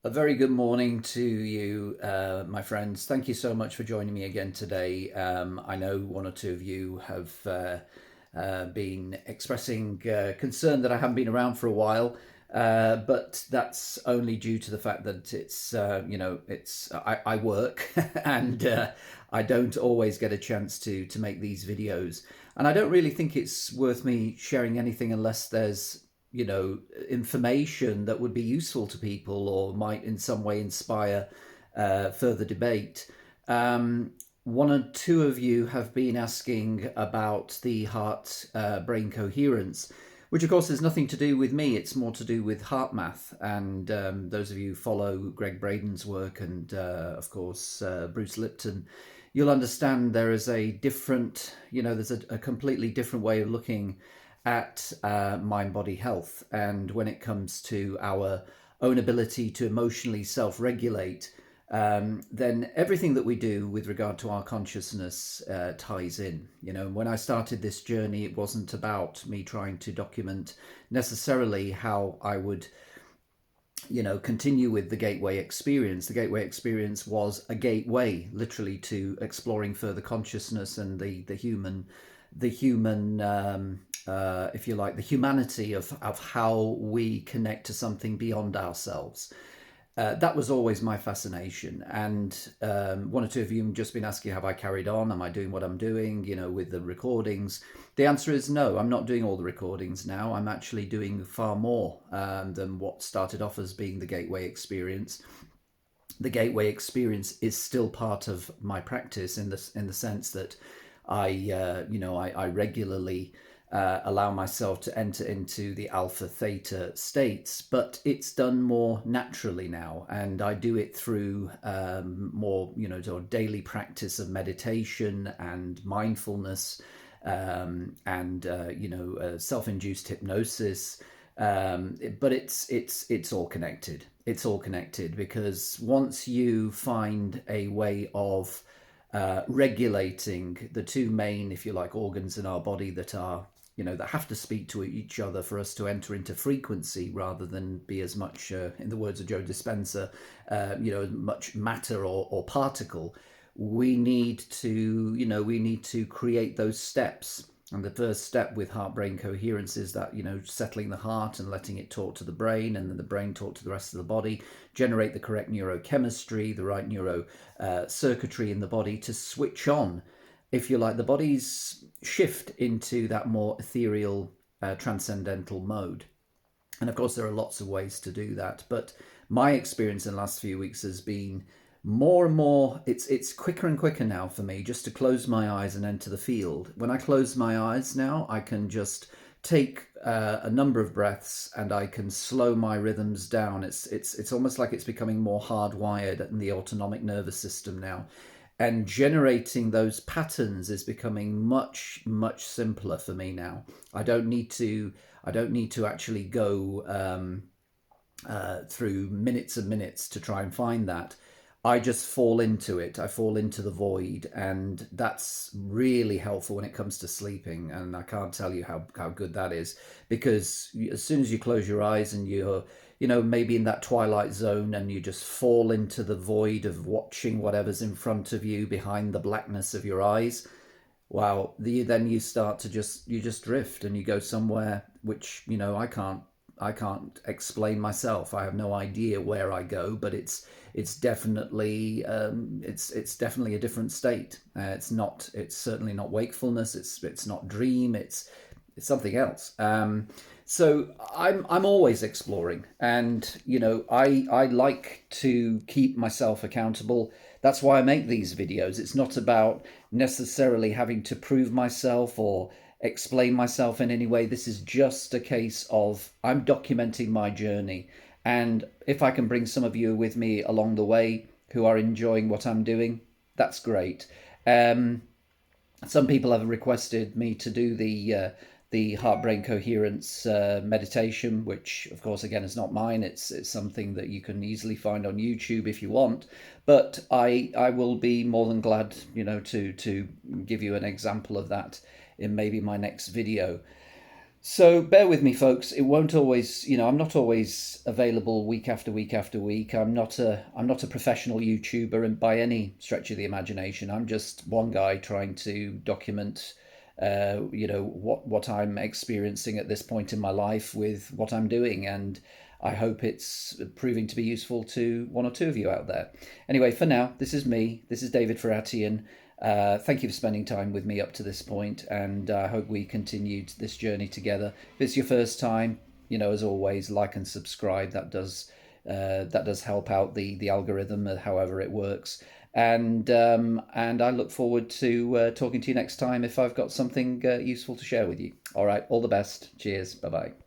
A very good morning to you, my friends. Thank you so much for joining me again today. I know one or two of you have been expressing concern that I haven't been around for a while, but that's only due to the fact that I work and I don't always get a chance to make these videos, and I don't really think it's worth me sharing anything unless there's information that would be useful to people or might in some way inspire further debate. One or two of you have been asking about the heart brain coherence, which of course has nothing to do with me. It's more to do with heart math. And those of you who follow Greg Braden's work and, of course, Bruce Lipton, you'll understand there is a different, there's a completely different way of looking at mind body health. And when it comes to our own ability to emotionally self regulate, then everything that we do with regard to our consciousness ties in. When I started this journey, it wasn't about me trying to document necessarily how I would continue with the gateway experience. The gateway experience was a gateway literally to exploring further consciousness and the human if you like, the humanity of how we connect to something beyond ourselves. That was always my fascination. And one or two of you have just been asking, have I carried on? Am I doing what I'm doing, with the recordings? The answer is no, I'm not doing all the recordings now. I'm actually doing far more than what started off as being the gateway experience. The gateway experience is still part of my practice in the sense that I regularly allow myself to enter into the alpha theta states, but it's done more naturally now, and I do it through more sort of daily practice of meditation and mindfulness, and self-induced hypnosis. But it's all connected. It's all connected because once you find a way of regulating the two main, if you like, organs in our body that are, that have to speak to each other for us to enter into frequency rather than be as much, in the words of Joe Dispenza, as much matter or particle. We need to create those steps. And the first step with heart brain coherence is that, settling the heart and letting it talk to the brain, and then the brain talk to the rest of the body, generate the correct neurochemistry, the right neuro circuitry in the body to switch on, if you like, the body's shift into that more ethereal, transcendental mode. And of course, there are lots of ways to do that. But my experience in the last few weeks has been more and more, it's quicker and quicker now for me just to close my eyes and enter the field. When I close my eyes now, I can just take a number of breaths and I can slow my rhythms down. It's almost like it's becoming more hardwired in the autonomic nervous system now. And generating those patterns is becoming much, much simpler for me now. I don't need to actually go through minutes and minutes to try and find that. I just fall into it. I fall into the void, and that's really helpful when it comes to sleeping. And I can't tell you how good that is, because as soon as you close your eyes and you're, maybe in that twilight zone, and you just fall into the void of watching whatever's in front of you behind the blackness of your eyes. Wow, then you start to just drift, and you go somewhere which I can't explain myself. I have no idea where I go, but it's definitely it's definitely a different state. It's certainly not wakefulness. It's not dream. It's something else. So I'm always exploring, and I like to keep myself accountable. That's why I make these videos. It's not about necessarily having to prove myself or explain myself in any way. This is just a case of I'm documenting my journey, and if I can bring some of you with me along the way who are enjoying what I'm doing, that's great. Um, some people have requested me to do the heart brain coherence meditation, which of course again is not mine. It's something that you can easily find on YouTube if you want. But I will be more than glad, to give you an example of that in maybe my next video. So bear with me, folks. It won't always, I'm not always available week after week after week. I'm not a professional YouTuber, and by any stretch of the imagination, I'm just one guy trying to document, what I'm experiencing at this point in my life with what I'm doing, and I hope it's proving to be useful to one or two of you out there. Anyway, for now, this is me. This is David Ferratian. Thank you for spending time with me up to this point, and I hope we continued this journey together. If it's your first time, as always, like and subscribe. That does help out the algorithm, however it works. And I look forward to talking to you next time if I've got something useful to share with you. All right, all the best. Cheers. Bye bye.